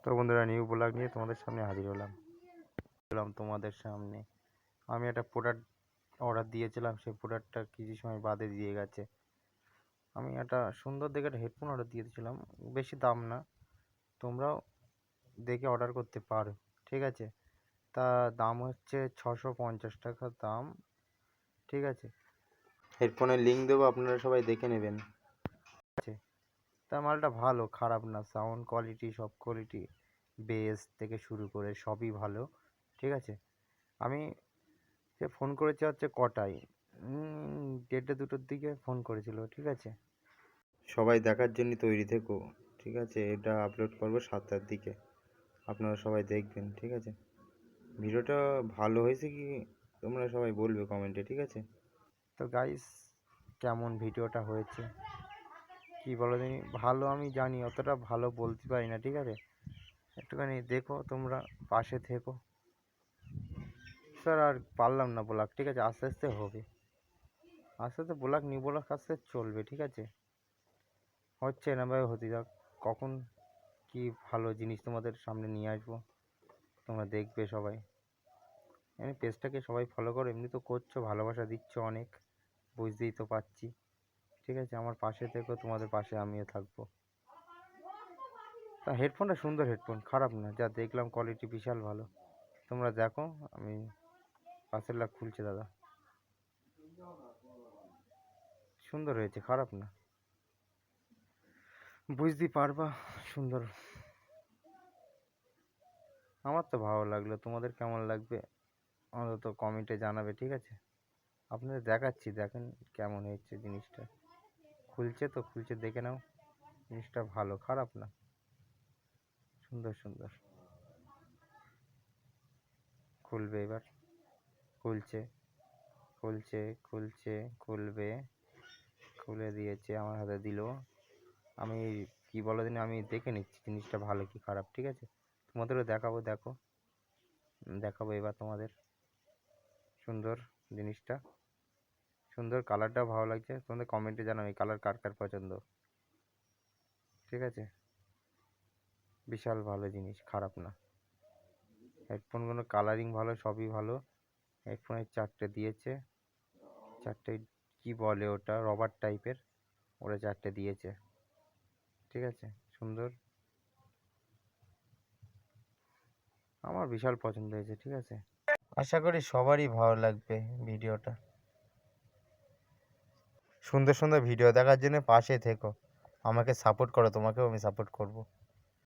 তো বন্ধুরা, new blog নিয়ে তোমাদের সামনে হাজির হলাম তোমাদের সামনে। আমি একটা প্রোডাক্ট অর্ডার দিয়েছিলাম, সেই প্রোডাক্টটা কিছু সময় বাদে দিয়ে গেছে। আমি একটা সুন্দর দেখে একটা হেডফোন অর্ডার দিয়েছিলাম, বেশি দাম না, তোমরাও দেখে অর্ডার করতে পারো, ঠিক আছে। তা দাম হচ্ছে 650 টাকা দাম, ঠিক আছে। হেডফোনের লিঙ্ক দেবো, আপনারা সবাই দেখে নেবেন, ঠিক আছে। তা মালটা ভালো, খারাপ না, সাউন্ড কোয়ালিটি, সব কোয়ালিটি, বেস থেকে শুরু করে সবই ভালো, ঠিক আছে। আমি সে ফোন করেছে হচ্ছে কটায়, 1:30-2টোর দিকে ফোন করেছিল, ঠিক আছে। সবাই দেখার জন্য তৈরি থেকো, ঠিক আছে। এটা আপলোড করবো 7টার দিকে, আপনারা সবাই দেখবেন, ঠিক আছে। ভিডিওটা ভালো হয়েছে কি তোমরা সবাই বলবে কমেন্টে, ঠিক আছে। তো গাইস, কেমন ভিডিওটা হয়েছে কি বলো দিনি। ভালো আমি জানি, অতটা ভালো বলতে পারি না, ঠিক আছে। একটুখানি দেখো, তোমরা পাশে থেকো। স্যার আর পারলাম না ব্লগ, ঠিক আছে। আস্তে আস্তে হবে, আস্তে আস্তে ব্লগ নিউ ব্লগ আস্তে চলবে, ঠিক আছে। হচ্ছে না ভাই, হতে যাক, কখন কি ভালো জিনিস তোমাদের সামনে নিয়ে আসবো, তোমরা দেখবে সবাই। এমনি পেজটাকে সবাই ফলো করো, এমনি তো করছো, ভালোবাসা দিচ্ছ অনেক, বুঝতেই তো পারছি, ঠিক আছে। আমার পাশে থেকো, তোমাদের পাশে আমিও থাকবো। তা হেডফোনটা সুন্দর হেডফোন, খারাপ না, যা দেখলাম কোয়ালিটি বিশাল ভালো। তোমরা দেখো, আমি পাশের লাগ খুলছে দাদা, সুন্দর হয়েছে, খারাপ না, বুঝতেই পারবা সুন্দর। আমার তো ভালো লাগলো, তোমাদের কেমন লাগবে অন্তত কমেন্টে জানাবে, ঠিক আছে। আপনাদের দেখাচ্ছি, দেখেন কেমন হয়েছে জিনিসটা। খুলছে তো, খুলছে, দেখে নাও, জিনিসটা ভালো, খারাপ না, সুন্দর সুন্দর। খুলবে এবার, খুলছে, খুলছে, খুলছে, খুলবে, খুলে দিয়েছে, আমার হাতে দিল। আমি কি বলো দিন, আমি দেখে নিচ্ছি জিনিসটা ভালো কি খারাপ, ঠিক আছে। তোমাদেরও দেখাবো, দেখো, দেখাবো এবার তোমাদের। সুন্দর জিনিসটা, সুন্দর, কালারটাও ভালো লাগছে। তোমাদের কমেন্টে জানাও এই কালার কার কার পছন্দ, ঠিক আছে। বিশাল ভালো জিনিস, খারাপ না। হেডফোনগুলো কালারিং ভালো, সবই ভালো। হেডফোনের 4টে দিয়েছে, 4টে কি বলে ওটা, রবার টাইপের, ওরা 4টে দিয়েছে, ঠিক আছে। সুন্দর, আমার বিশাল পছন্দ হয়েছে, ঠিক আছে। আশা করি সবারই ভালো লাগবে ভিডিওটা। সুন্দর সুন্দর ভিডিও দেখার জন্য পাশে থেকো, আমাকে সাপোর্ট করো, তোমাকেও আমি সাপোর্ট করব।